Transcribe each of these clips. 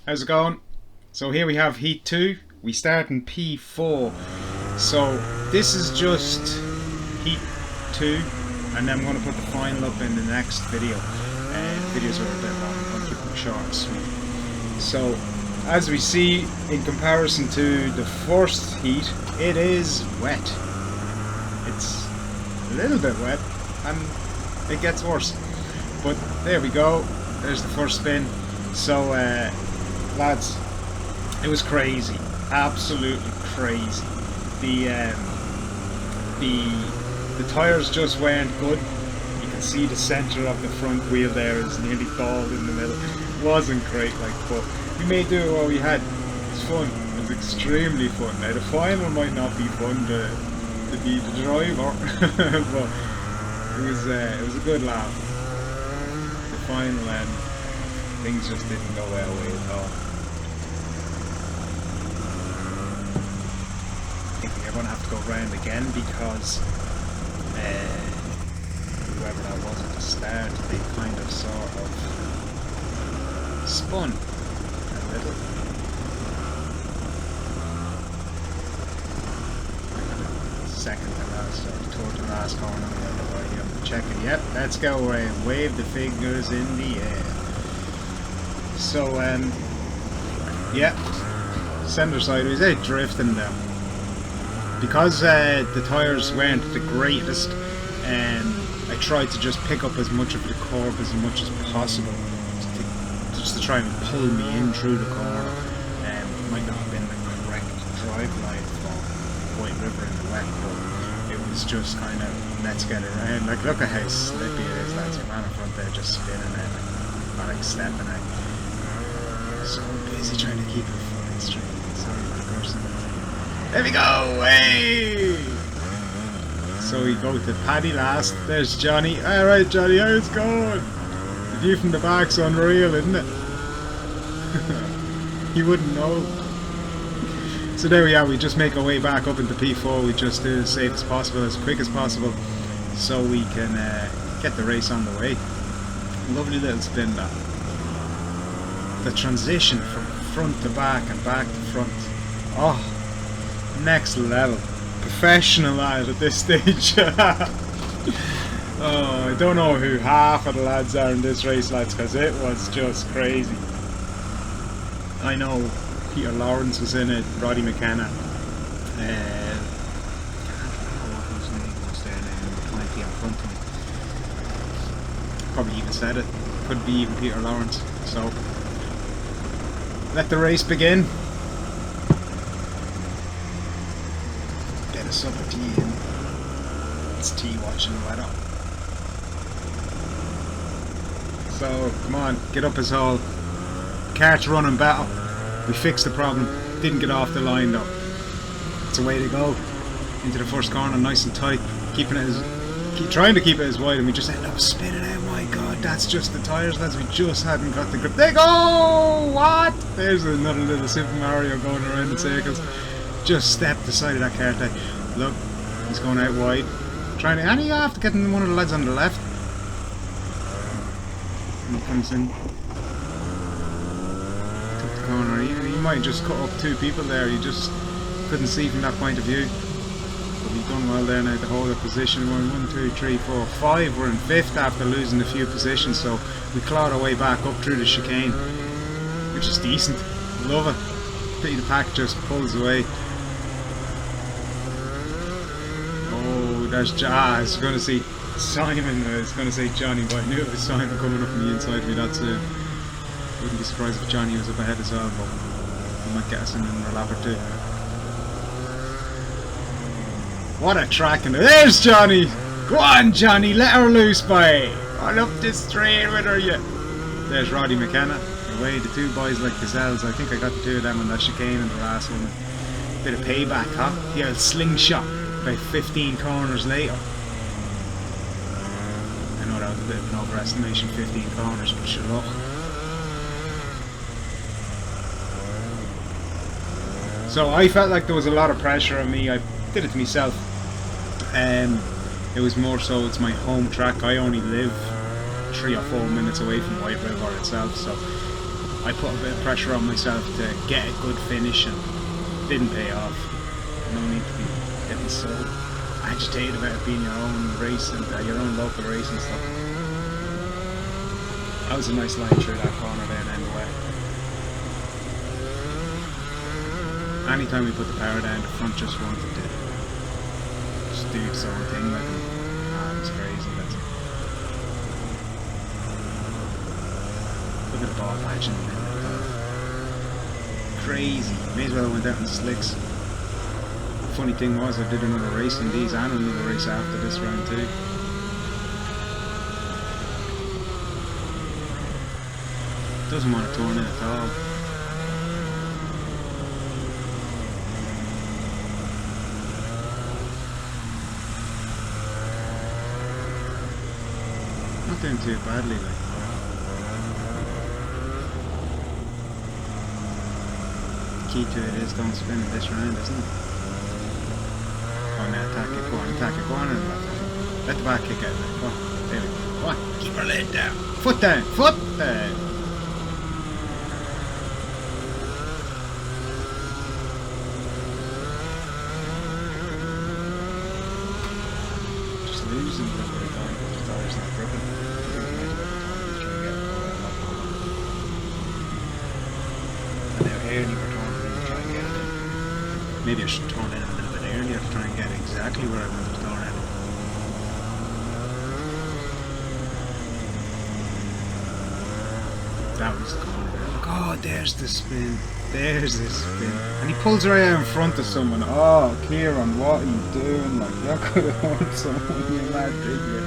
How's it going? So here we have heat 2. We start in P4. So this is just heat 2, and then I'm going to put the final up in the next video. Videos are a bit long, I'm going to keep them short and sweet. So as we see, in comparison to the first heat, it is wet. It's a little bit wet, and it gets worse. But there we go. There's the first spin. So lads, it was crazy, absolutely crazy. The tyres just weren't good. You can see the centre of the front wheel there is nearly bald in the middle. It wasn't great, like, but we made do what we had. It was fun. It was extremely fun. Now the final might not be fun to be the driver, but it was a good laugh. The final end, things just didn't go our way at all. I think we're going to have to go round again because whoever that was at the start, they kind of sort of spun a little. Second to last, or third to last corner on the other way. I'm checking. Yep, let's go around. Wave the fingers in the air. So, yeah, centre side was drifting down. Because the tyres weren't the greatest, I tried to just pick up as much of the curb as much as possible, just to try and pull me in through the corner. It might not have been the correct drive line for whiteriver in the wet, but it was just kind of, let's get around. Like, look at how slippy it is, lads. Your man in front there just spinning it, like stepping out. So busy trying to keep it flying straight. Sorry for the cursing. There we go! Hey! So we go to Paddy last. There's Johnny. Alright, Johnny, how's it going? The view from the back's unreal, isn't it? You wouldn't know. So there we are. We just make our way back up into P4. We just do as safe as possible, as quick as possible, so we can get the race on the way. Lovely little spin, that. The transition from front to back and back to front. Oh, next level. Professional lad at this stage. Oh, I don't know who half of the lads are in this race, lads, because it was just crazy. I know Peter Lawrence was in it, Roddy McKenna. I can't remember whose name was there now, 20 in front of me. Probably even said it. Could be even Peter Lawrence. So let the race begin. Get a sup of tea in. It's tea watching the weather. So come on, get up his hole. Kart's running better. We fixed the problem. Didn't get off the line though. It's a way to go. Into the first corner, nice and tight. Trying to keep it as wide, and we just end up spinning out. My God, that's just the tyres, lads. We just hadn't got the grip. They go! What? There's another little Super Mario going around in circles. Just stepped the side of that kart out. Look, he's going out wide. Trying to, and he have to get in one of the lads on the left. And he comes in. Took the corner. He might just cut up two people there. He just couldn't see from that point of view. But we've done well there now to hold a position. 1, 2, 3, 4, 5. We're in 5th after losing a few positions, so we clawed our way back up through the chicane, which is decent. Love it. Pity the pack just pulls away. Oh, there's I was going to see Simon. I was going to say Johnny, but I knew it was Simon coming up from the inside of me that soon. Wouldn't be surprised if Johnny was up ahead as well, but he might get us in a lap or two. What a track, and there's Johnny! Go on, Johnny, let her loose, boy! All up the straight with her, yeah! There's Roddy McKenna. Away, the two boys like gazelles. I think I got the two of them on that chicane in the last one. Bit of payback, huh? The old slingshot about 15 corners later. I know that was a bit of an overestimation, 15 corners, but sure look. So I felt like there was a lot of pressure on me. I did it to myself. It was more so it's my home track. I only live 3 or 4 minutes away from whiteriver itself, so I put a bit of pressure on myself to get a good finish, and didn't pay off. No need to be getting so agitated about it being your own racing, your own local racing stuff. That was a nice line through that corner there anyway. Anytime we put the power down, the front just wanted to just do its own thing with it. It's crazy. Look at the ball patch in the middle. Crazy. May as well have went out in the slicks. The funny thing was, I did another race in these and another race after this round too. Doesn't want to turn in at all. Not doing too badly, like. Key to it is don't spin it this round, isn't it? Oh, now attack it, go on, attack it, go on and let the back kick out of it. Go on, there we go. Go on, keep her leg down. Foot down, foot down. Just losing a little bit of time because the tyres not gripping. And now Aidan we're turning to try and get it in. Maybe I should turn in a little bit earlier to try and get exactly where I wanted to turn in. That was the corner there. Look, oh, there's the spin. There's the spin. And he pulls right out in front of someone. Oh, Kieran, what are you doing? Like, you could have hurt someone, you mad idiot.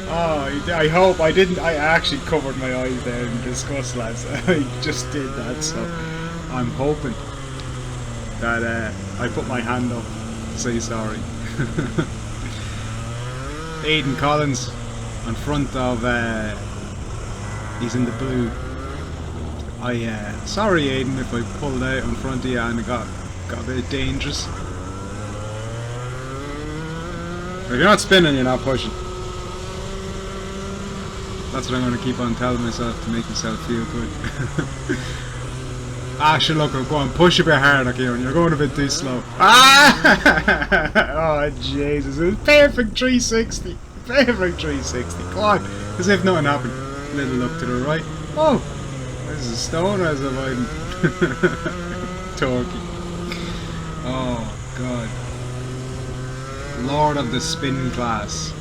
Oh, I hope I didn't. I actually covered my eyes there in disgust, lads. I just did that, so I'm hoping that I put my hand up to say sorry. Aidan Collins in front of he's in the blue. Sorry Aidan if I pulled out in front of you and it got a bit dangerous. If you're not spinning, you're not pushing. That's what I'm going to keep on telling myself to make myself feel good. Ah, sure, look, go on, push a bit harder, Kieran. You're going a bit too slow. Ah! Oh, Jesus. It was perfect 360. Perfect 360. Come on. As if nothing happened. Little look to the right. Oh! There's a stone as a line. Turkey. Oh, God. Lord of the spin class.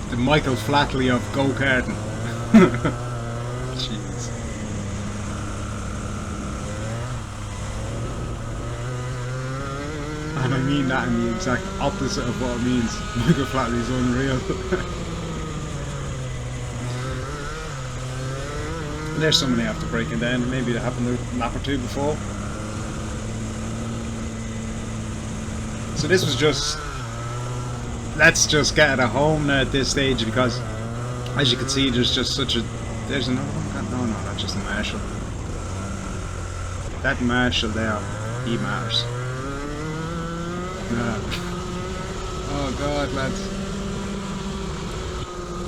The Michael Flatley of go-karting. Jeez. And I mean that in the exact opposite of what it means. Michael Flatley's unreal. There's somebody after breaking down. Maybe that happened a lap or two before. So this was just... Let's just get it at home now at this stage, because as you can see there's just such a... There's another one? No, that's just a Marshall. That Marshall there, he matters. No. Oh God, lads.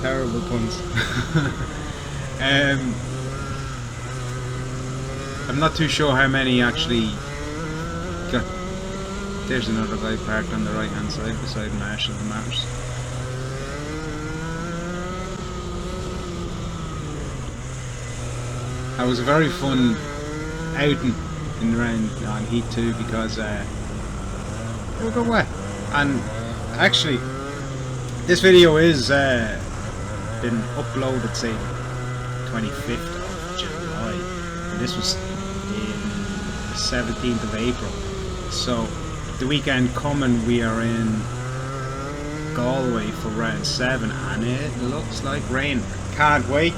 Terrible puns. I'm not too sure how many actually got... There's another guy parked on the right hand side beside Marshall and Matters. That was a very fun outing in round on Heat 2 because it will go wet. And actually, this video is been uploaded, say, 25th of July, and this was in the 17th of April. So the weekend coming we are in Galway for round 7 and it looks like rain. Can't wait.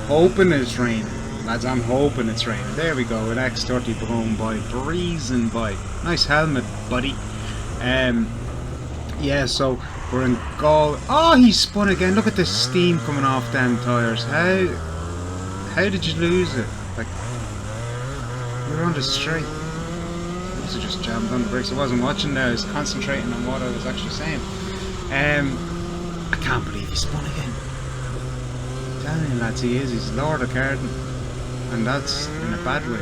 Hoping it's raining. Lads, I'm hoping it's raining. There we go, with X30 going by, breezing by. Nice helmet, buddy. Yeah, so we're in Galway. Oh, he spun again. Look at the steam coming off them tyres. How did you lose it? Like, we were on the straight. I just jammed on the brakes. I wasn't watching there. I was concentrating on what I was actually saying. I can't believe he spun again. I'm telling you, lads, he is. He's Lord of karting. and that's in a bad way.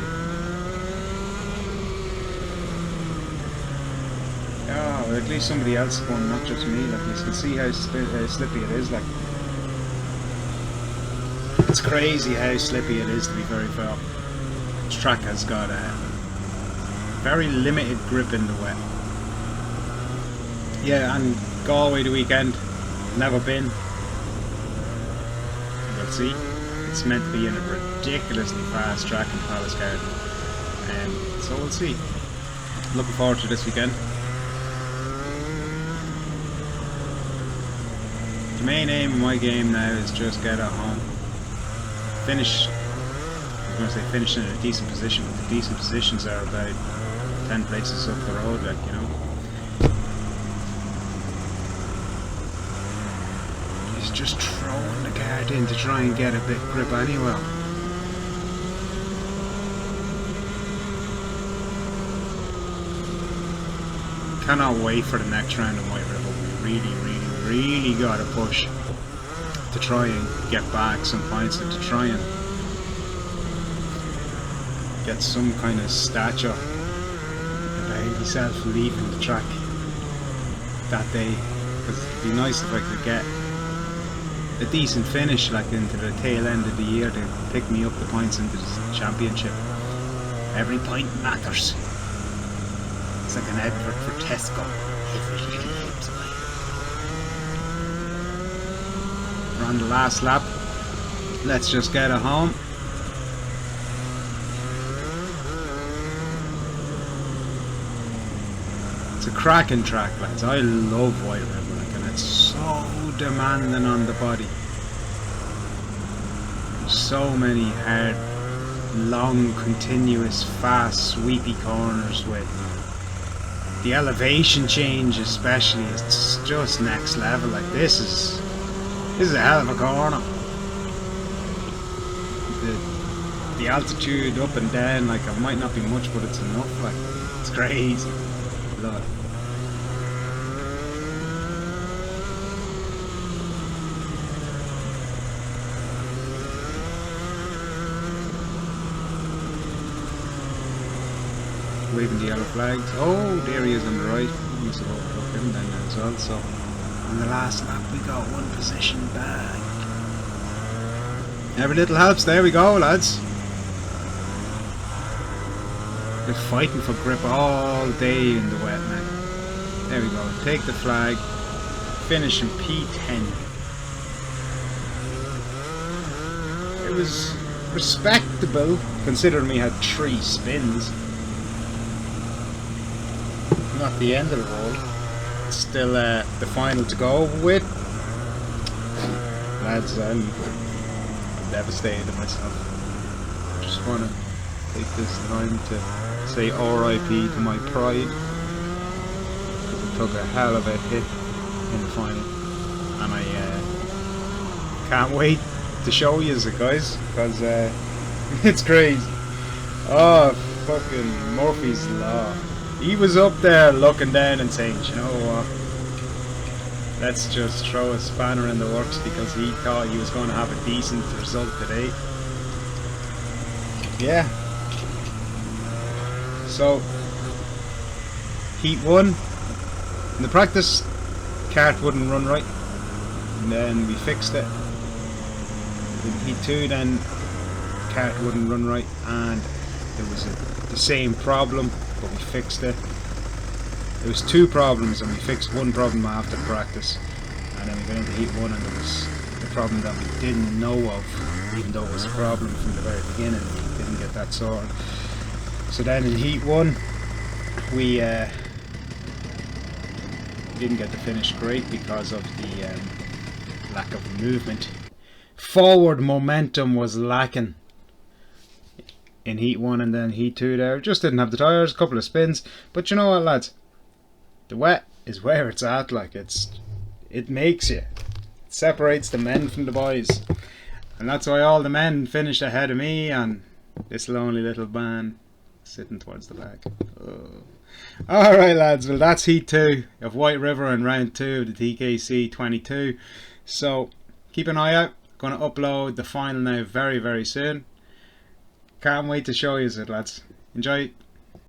Oh, well, at least somebody else spun, not just me. Like, you can see how slippy it is. Like, it's crazy how slippy it is, to be very fair. This track has got a very limited grip in the wet. Yeah, and Galway the weekend, never been. We'll see. It's meant to be in a ridiculously fast track in Palace Garden, so we'll see. Looking forward to this weekend. The main aim of my game now is just get at home. Finish, I was going to say finish in a decent position, but the decent positions are about 10 places up the road, like, you know. He's just throwing the kart in to try and get a bit grip anyway. Cannot wait for the next round of whiteriver. We really gotta push to try and get back some points and to try and get some kind of stature about myself leaving the track that day, because it'd be nice if I could get a decent finish, like into the tail end of the year, to pick me up the points into the championship. Every point matters. It's like an advert for Tesco. Every little helps. We're on the last lap. Let's just get it home. It's a cracking track, lads. I love whiteriver, like, and it's so demanding on the body. So many hard, long, continuous, fast, sweepy corners with the elevation change, especially. It's just next level. Like, this is a hell of a corner. The altitude up and down, like, it might not be much, but it's enough. Like, it's crazy. Love it. Waving the yellow flags. Oh, there he is on the right. I must have overlooked him then as well. So on the last lap we got one position back. Every little helps. There we go, lads. They're fighting for grip all day in the wet, man. There we go. Take the flag. Finish in P10. It was respectable considering we had 3 spins. Not the end of the world. It's still the final to go with. Lads, I'm devastated at myself. Just want to take this time to say RIP to my pride, because it took a hell of a hit in the final, and I can't wait to show you guys, because it's crazy. Oh, fucking Murphy's Law. He was up there looking down and saying, you know what, let's just throw a spanner in the works, because he thought he was going to have a decent result today. Yeah. So, heat 1, in the practice, kart wouldn't run right, and then we fixed it. In heat 2 then, kart wouldn't run right, and there was the same problem, but we fixed it. There was 2 problems, and we fixed one problem after practice, and then we got into heat 1, and there was the problem that we didn't know of, even though it was a problem from the very beginning. We didn't get that sorted. So then in heat 1 we didn't get the finish great because of the lack of movement. Forward momentum was lacking in heat 1, and then heat 2 there. Just didn't have the tyres, a couple of spins. But you know what, lads? The wet is where it's at. Like, it makes you. It separates the men from the boys. And that's why all the men finished ahead of me, and this lonely little man sitting towards the back. Oh. Alright, lads, well, that's heat 2 of whiteriver and round 2 of the TKC 22. So keep an eye out. Going to upload the final now very, very soon. Can't wait to show you it, lads. Enjoy.